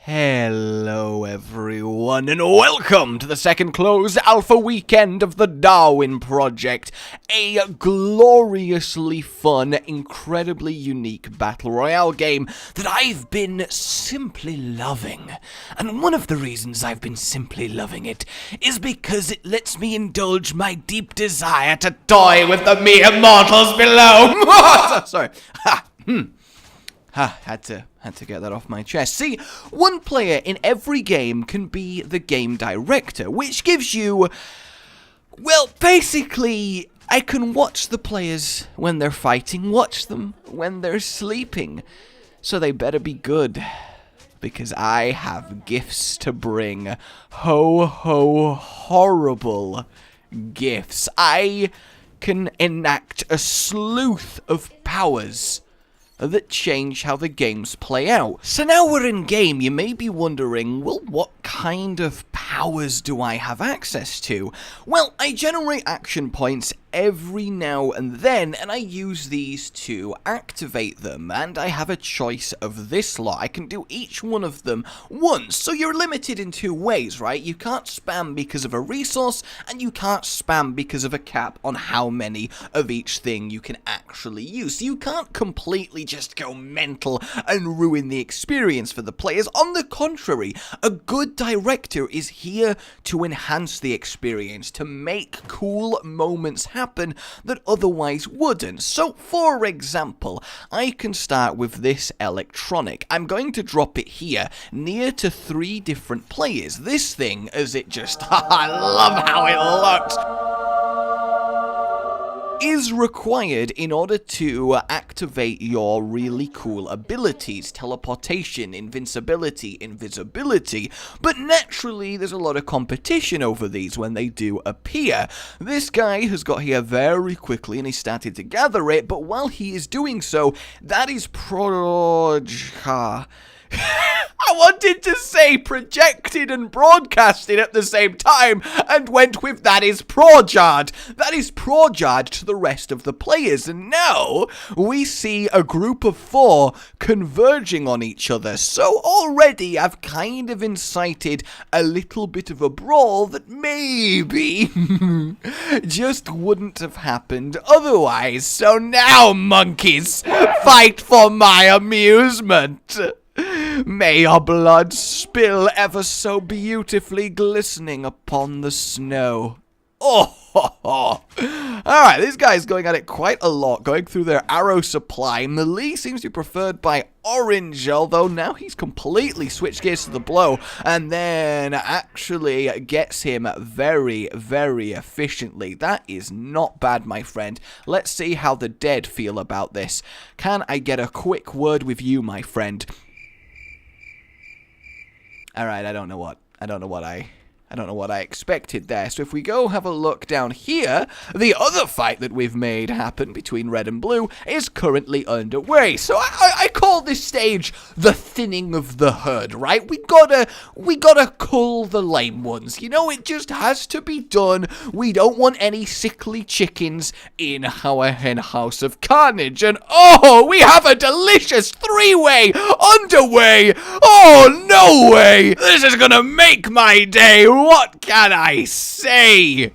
Hello everyone, and welcome to the second closed alpha weekend of the Darwin Project, a gloriously fun, incredibly unique Battle Royale game that I've been simply loving. And one of the reasons I've been simply loving it is because it lets me indulge my deep desire to toy with the mere mortals below. Sorry. Had to get that off my chest. See, one player in every game can be the game director, which gives you, well, basically, I can watch the players when they're fighting, watch them when they're sleeping. So they better be good, because I have gifts to bring. Ho, ho, horrible gifts. I can enact a sleuth of powers that change how the games play out. So now we're in game, you may be wondering, well, what kind of powers do I have access to? Well, I generate action points every now and then, and I use these to activate them, and I have a choice of this lot. I can do each one of them once, so you're limited in two ways, right? You can't spam because of a resource, and you can't spam because of a cap on how many of each thing you can actually use. So you can't completely just go mental and ruin the experience for the players. On the contrary, a good director is here to enhance the experience, to make cool moments happen that otherwise wouldn't. So, for example, I can start with this electronic. I'm going to drop it here, near to 3 different players. This thing, as it just, I love how it looks, is required in order to activate your really cool abilities. Teleportation, invincibility, invisibility. But naturally, there's a lot of competition over these when they do appear. This guy has got here very quickly and he started to gather it, but while he is doing so, that is I wanted to say projected and broadcasted at the same time, and went with that is projard. That is projard to the rest of the players, and now we see a group of 4 converging on each other. So already I've kind of incited a little bit of a brawl that maybe just wouldn't have happened otherwise. So now, monkeys, fight for my amusement. May your blood spill ever so beautifully glistening upon the snow. Alright, this guy's going at it quite a lot, going through their arrow supply. Melee seems to be preferred by Orange, although now he's completely switched gears to the blow, and then actually gets him very, very efficiently. That is not bad, my friend. Let's see how the dead feel about this. Can I get a quick word with you, my friend? Alright, I don't know what I expected there. So if we go have a look down here, the other fight that we've made happen between red and blue is currently underway. So I call this stage the thinning of the herd, right? We gotta cull the lame ones. You know, it just has to be done. We don't want any sickly chickens in our hen house of carnage. And oh, we have a delicious 3-way underway. Oh, no way. This is gonna make my day. What can I say?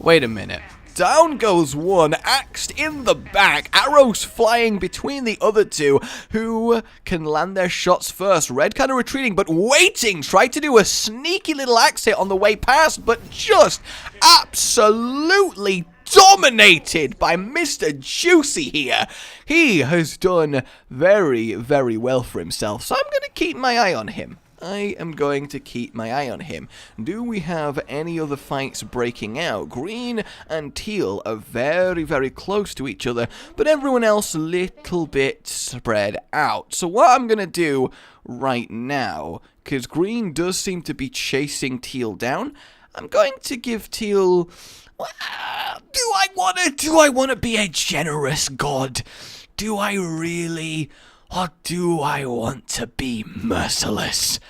Wait a minute. Down goes one, axed in the back, arrows flying between the other 2, who can land their shots first. Red kind of retreating, but waiting, tried to do a sneaky little axe hit on the way past, but just absolutely dominated by Mr. Juicy here. He has done very, very well for himself, so I'm going to keep my eye on him. I am going to keep my eye on him. Do we have any other fights breaking out? Green and teal are very, very close to each other, but everyone else a little bit spread out. So what I'm going to do right now, because green does seem to be chasing teal down, I'm going to give teal... Do I want to be a generous god? Do I really... Or do I want to be merciless?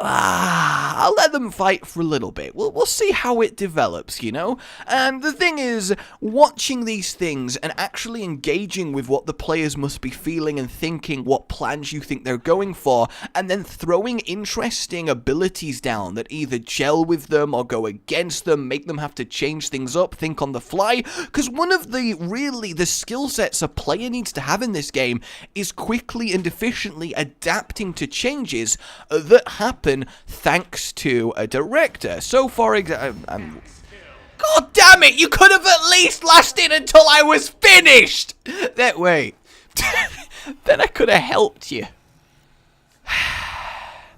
I'll let them fight for a little bit. We'll see how it develops, you know? And the thing is, watching these things and actually engaging with what the players must be feeling and thinking, what plans you think they're going for, and then throwing interesting abilities down that either gel with them or go against them, make them have to change things up, think on the fly. Because one of the skill sets a player needs to have in this game is quickly and efficiently adapting to changes that happen thanks to a director. So, for example, God damn it! You could have at least lasted until I was finished. That way, then I could have helped you.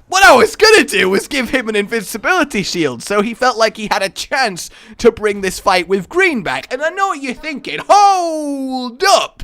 What I was gonna do was give him an invincibility shield, so he felt like he had a chance to bring this fight with green back. And I know what you're thinking. Hold up!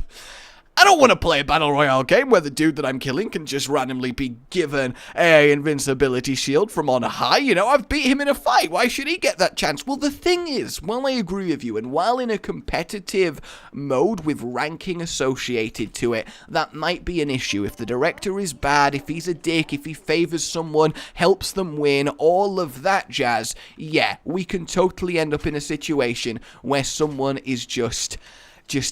I don't want to play a Battle Royale game where the dude that I'm killing can just randomly be given a invincibility shield from on high. You know, I've beat him in a fight. Why should he get that chance? Well, the thing is, while I agree with you, and while in a competitive mode with ranking associated to it, that might be an issue. If the director is bad, if he's a dick, if he favors someone, helps them win, all of that jazz, yeah, we can totally end up in a situation where someone is just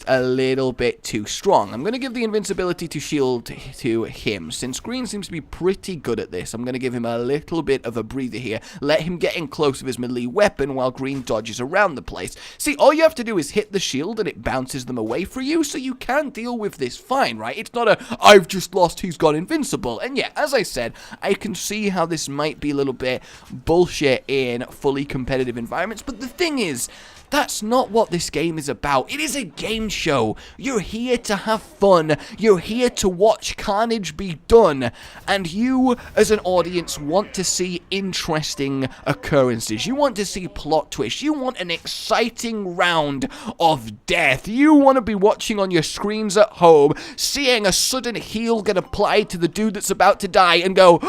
a little bit too strong. I'm going to give the invincibility to shield to him. Since Green seems to be pretty good at this, I'm going to give him a little bit of a breather here. Let him get in close with his melee weapon while Green dodges around the place. See, all you have to do is hit the shield and it bounces them away for you, so you can deal with this fine, right? It's not a, I've just lost, he's gone invincible. And yeah, as I said, I can see how this might be a little bit bullshit in fully competitive environments, but the thing is, that's not what this game is about. It is a game show. You're here to have fun. You're here to watch carnage be done. And you, as an audience, want to see interesting occurrences. You want to see plot twists. You want an exciting round of death. You want to be watching on your screens at home, seeing a sudden heal get applied to the dude that's about to die and go,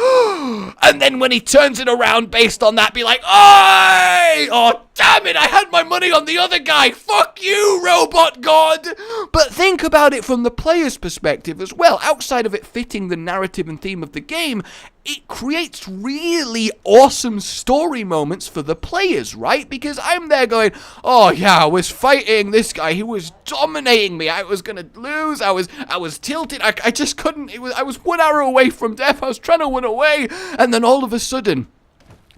and then when he turns it around based on that, be like, oh, damn it, I had my money on the other guy. Fuck you, robot god. But think about it from the player's perspective as well. Outside of it fitting the narrative and theme of the game, it creates really awesome story moments for the players, right? Because I'm there going, oh yeah, I was fighting this guy. He was dominating me. I was gonna lose. I was tilted. I just couldn't. I was one arrow away from death. I was trying to win away. And then all of a sudden,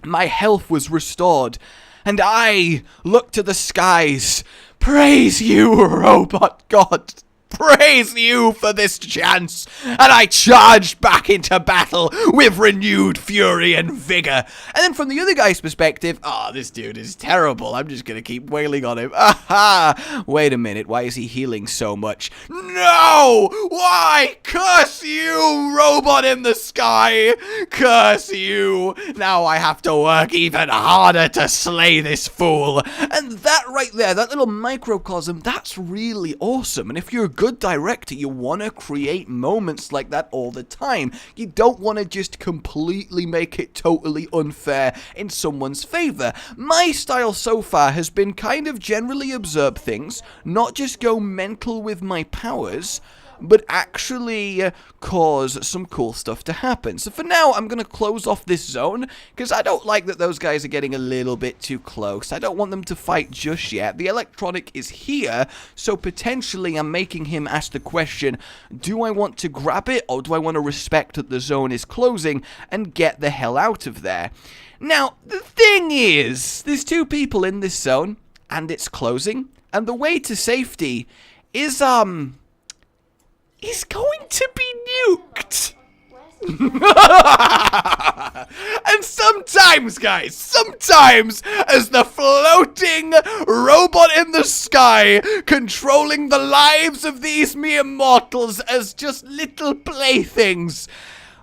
my health was restored. And I look to the skies. Praise you, robot god. Praise you for this chance. And I charged back into battle with renewed fury and vigor. And then from the other guy's perspective, oh, this dude is terrible. I'm just gonna keep wailing on him. Aha! Wait a minute, why is he healing so much? No! Why? Curse you, robot in the sky! Curse you! Now I have to work even harder to slay this fool. And that right there, that little microcosm, that's really awesome. And if you're a good director, you want to create moments like that all the time. You don't want to just completely make it totally unfair in someone's favor. My style so far has been kind of generally observe things, not just go mental with my powers, but actually cause some cool stuff to happen. So for now, I'm going to close off this zone, because I don't like that those guys are getting a little bit too close. I don't want them to fight just yet. The electronic is here, so potentially I'm making him ask the question, do I want to grab it, or do I want to respect that the zone is closing and get the hell out of there? Now, the thing is, there's two people in this zone, and it's closing, and the way to safety is, is going to be nuked. And sometimes, guys, sometimes as the floating robot in the sky, controlling the lives of these mere mortals as just little playthings,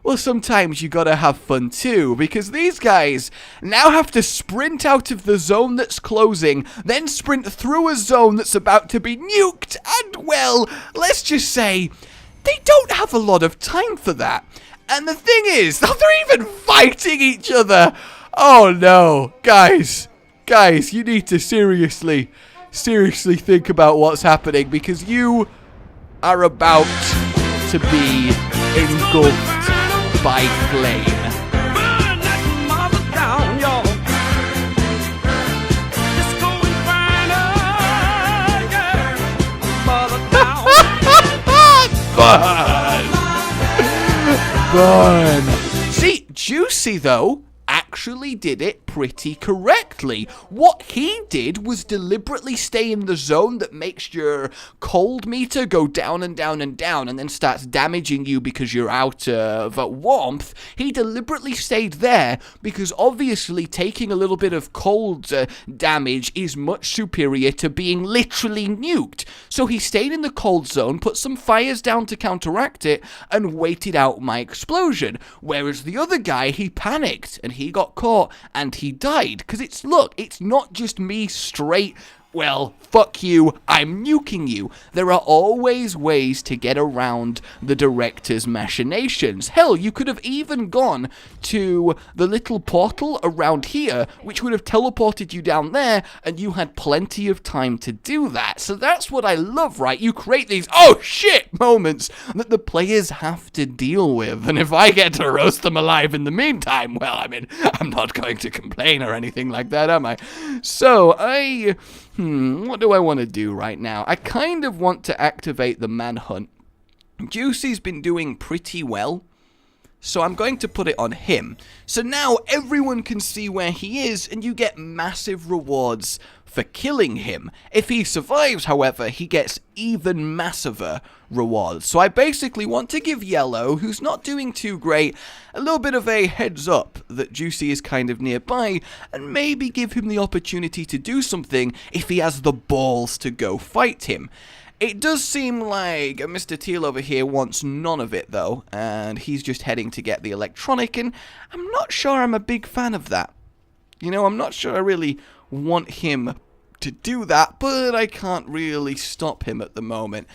well, sometimes you gotta have fun too, because these guys now have to sprint out of the zone that's closing, then sprint through a zone that's about to be nuked, and well, let's just say, they don't have a lot of time for that. And the thing is, they're even fighting each other. Oh no, guys, you need to seriously think about what's happening, because you are about to be engulfed by flame. burn. See, Juicy, though, actually did it pretty correctly. What he did was deliberately stay in the zone that makes your cold meter go down and down and down and then starts damaging you because you're out of warmth. He deliberately stayed there because obviously taking a little bit of cold damage is much superior to being literally nuked. So he stayed in the cold zone, put some fires down to counteract it, and waited out my explosion. Whereas the other guy, he panicked and he got caught and he died. Because it's not just me straight, well, fuck you, I'm nuking you. There are always ways to get around the director's machinations. Hell, you could have even gone to the little portal around here, which would have teleported you down there, and you had plenty of time to do that. So that's what I love, right? You create these, oh shit, moments that the players have to deal with. And if I get to roast them alive in the meantime, well, I mean, I'm not going to complain or anything like that, am I? So, what do I want to do right now? I kind of want to activate the manhunt. Juicy's been doing pretty well, so I'm going to put it on him. So now everyone can see where he is, and you get massive rewards for killing him. If he survives, however, he gets even massiver rewards. So I basically want to give Yellow, who's not doing too great, a little bit of a heads up that Juicy is kind of nearby, and maybe give him the opportunity to do something if he has the balls to go fight him. It does seem like Mr. Teal over here wants none of it, though, and he's just heading to get the electronic, and I'm not sure I'm a big fan of that. You know, I'm not sure I really want him to do that, but I can't really stop him at the moment.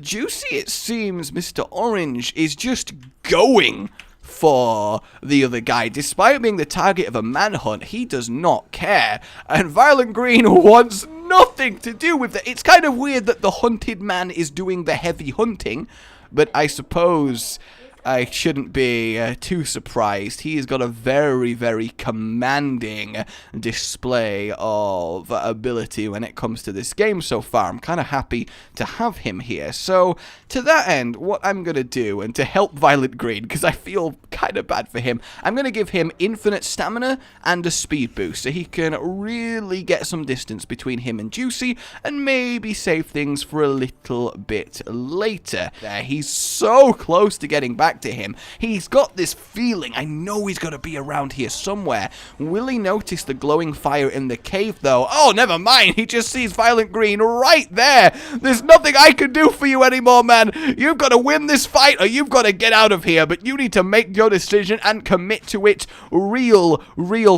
Juicy, it seems Mr. Orange is just going for the other guy. Despite being the target of a manhunt, he does not care. And Violent Green wants nothing to do with it. It's kind of weird that the hunted man is doing the heavy hunting, but I suppose I shouldn't be too surprised. He has got a very, very commanding display of ability when it comes to this game so far. I'm kind of happy to have him here. So, to that end, what I'm going to do, and to help Violent Green, because I feel kind of bad for him, I'm going to give him infinite stamina and a speed boost, so he can really get some distance between him and Juicy, and maybe save things for a little bit later. There, he's so close to getting back to him. He's got this feeling, I know he's got to be around here somewhere. Will he notice the glowing fire in the cave, though? Oh, never mind, he just sees Violent Green right there. There's nothing I can do for you anymore, man. You've got to win this fight, or you've got to get out of here, but you need to make your decision and commit to it real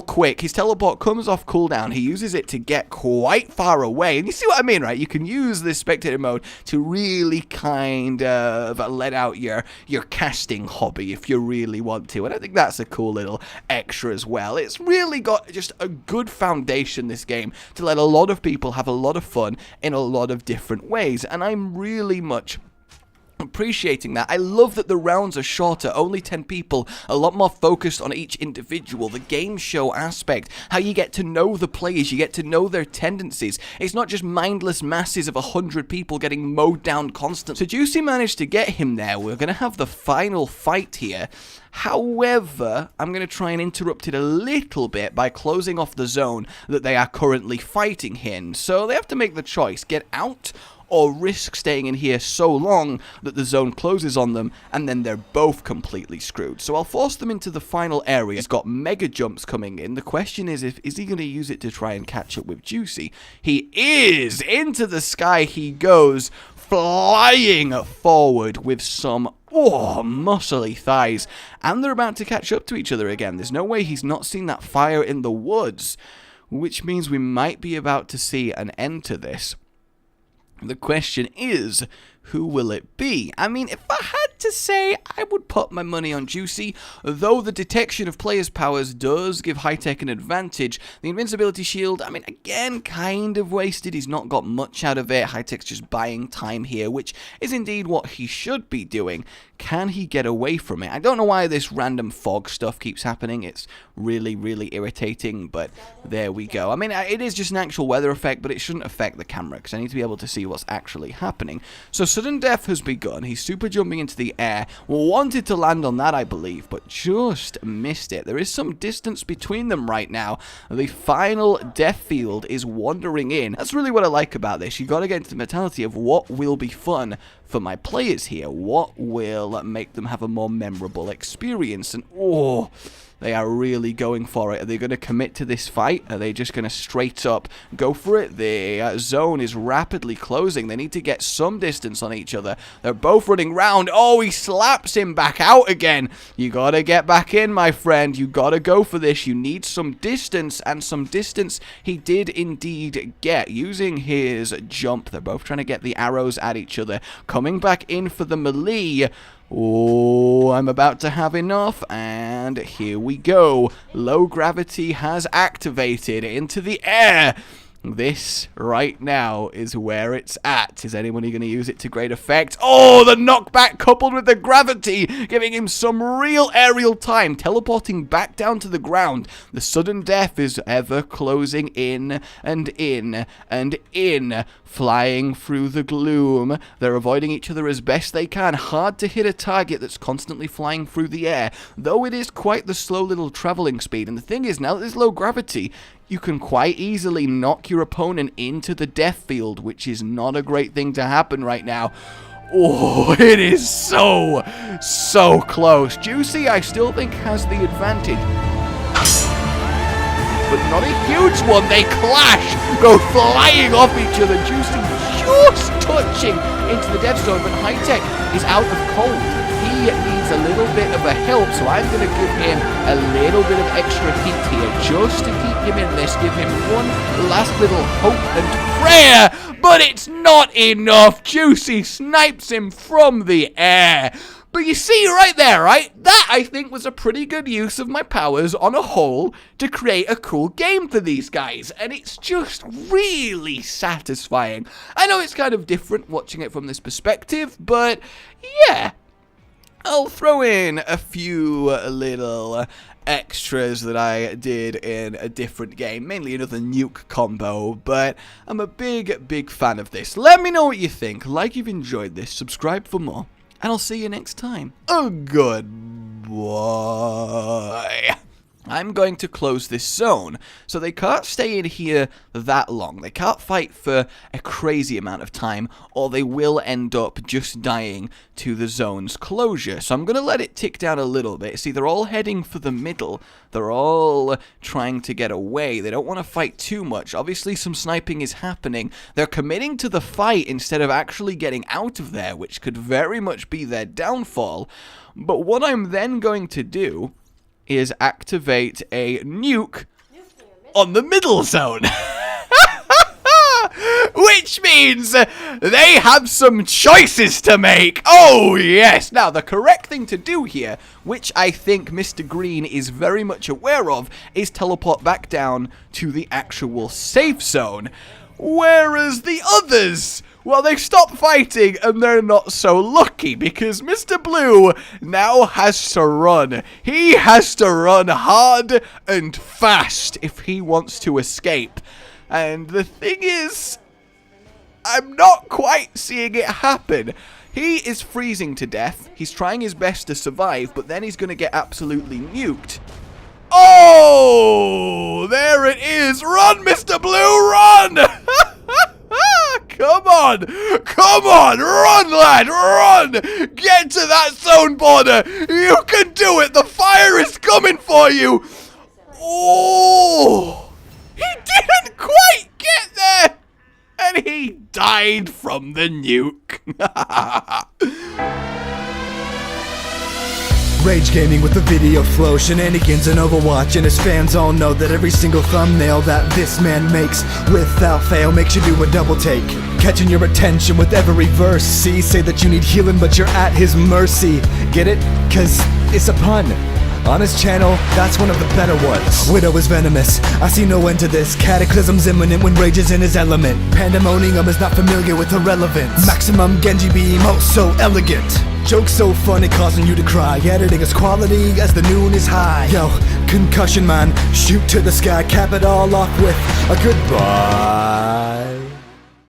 quick. His teleport comes off cooldown. He uses it to get quite far away, and you see what I mean, right? You can use this spectator mode to really kind of let out your casting hobby if you really want to, and I think that's a cool little extra as well. It's really got just a good foundation, this game, to let a lot of people have a lot of fun in a lot of different ways, and I'm really much appreciating that. I love that the rounds are shorter, only 10 people, a lot more focused on each individual, the game show aspect, how you get to know the players, you get to know their tendencies. It's not just mindless masses of 100 people getting mowed down constantly. So Juicy managed to get him there. We're going to have the final fight here. However, I'm going to try and interrupt it a little bit by closing off the zone that they are currently fighting in. So they have to make the choice, get out or risk staying in here so long that the zone closes on them, and then they're both completely screwed. So I'll force them into the final area. He's got mega jumps coming in. The question is he going to use it to try and catch up with Juicy? He is! Into the sky he goes, flying forward with some muscly thighs. And they're about to catch up to each other again. There's no way he's not seen that fire in the woods, which means we might be about to see an end to this. The question is, who will it be? I mean, if I had to say, I would put my money on Juicy, though the detection of players' powers does give High-Tech an advantage. The invincibility shield, I mean, again, kind of wasted. He's not got much out of it. High-Tech's just buying time here, which is indeed what he should be doing. Can he get away from it? I don't know why this random fog stuff keeps happening. It's really, really irritating, but there we go. I mean, it is just an actual weather effect, but it shouldn't affect the camera, because I need to be able to see what's actually happening. So sudden death has begun. He's super jumping into the the air. Wanted to land on that, I believe, but just missed it. There is some distance between them right now. The final death field is wandering in. That's really what I like about this. You got to get into the mentality of what will be fun for my players here. What will make them have a more memorable experience? And oh, they are really going for it. Are they going to commit to this fight? Are they just going to straight up go for it? The zone is rapidly closing. They need to get some distance on each other. They're both running round. Oh, he slaps him back out again. You got to get back in, my friend. You got to go for this. You need some distance, and some distance he did indeed get using his jump. They're both trying to get the arrows at each other. Coming back in for the melee. Oh, I'm about to have enough, and here we go. Low gravity has activated into the air. This, right now, is where it's at. Is anybody going to use it to great effect? Oh, the knockback coupled with the gravity, giving him some real aerial time, teleporting back down to the ground. The sudden death is ever closing in and in and in, flying through the gloom. They're avoiding each other as best they can. Hard to hit a target that's constantly flying through the air, though it is quite the slow little traveling speed. And the thing is, now that there's low gravity, you can quite easily knock your opponent into the death field, which is not a great thing to happen right now. Oh, it is so close. Juicy, I still think, has the advantage, but not a huge one. They clash, go flying off each other. Juicy just touching into the death zone, but High Tech is out of cold. He needs a little bit of a help, so I'm going to give him a little bit of extra heat here just to keep him in this, give him one last little hope and prayer, but it's not enough. Juicy snipes him from the air. But you see right there, right? That, I think, was a pretty good use of my powers on a whole to create a cool game for these guys. And it's just really satisfying. I know it's kind of different watching it from this perspective, but yeah. I'll throw in a few little extras that I did in a different game, mainly another Nuke combo, but I'm a big fan of this. Let me know what you think. Like you've enjoyed this, subscribe for more, and I'll see you next time. Oh, goodbye. I'm going to close this zone, so they can't stay in here that long. They can't fight for a crazy amount of time, or they will end up just dying to the zone's closure. So I'm going to let it tick down a little bit. See, they're all heading for the middle. They're all trying to get away. They don't want to fight too much. Obviously, some sniping is happening. They're committing to the fight instead of actually getting out of there, which could very much be their downfall. But what I'm then going to do is activate a nuke on the middle zone. Which means they have some choices to make. Oh, yes. Now, the correct thing to do here, which I think Mr. Green is very much aware of, is teleport back down to the actual safe zone. Whereas the others, well, they've stopped fighting and they're not so lucky because Mr. Blue now has to run. He has to run hard and fast if he wants to escape. And the thing is, I'm not quite seeing it happen. He is freezing to death. He's trying his best to survive, but then he's going to get absolutely nuked. Oh, there it is. Run, Mr. Blue, run! Come on, run, lad, run! Get to that zone border. You can do it. The fire is coming for you. Oh, he didn't quite get there, and he died from the nuke. Rage Gaming with the video flow, shenanigans and Overwatch, and his fans all know that every single thumbnail that this man makes without fail makes you do a double take, catching your attention with every verse. See, say that you need healing but you're at his mercy. Get it? Cause it's a pun. On his channel, that's one of the better ones. Widow is venomous, I see no end to this. Cataclysm's imminent when Rage is in his element. Pandemonium is not familiar with irrelevance. Maximum Genji beam, oh so elegant. Jokes so funny causing you to cry. Editing is quality as the noon is high. Yo, concussion man, shoot to the sky. Cap it all off with a goodbye.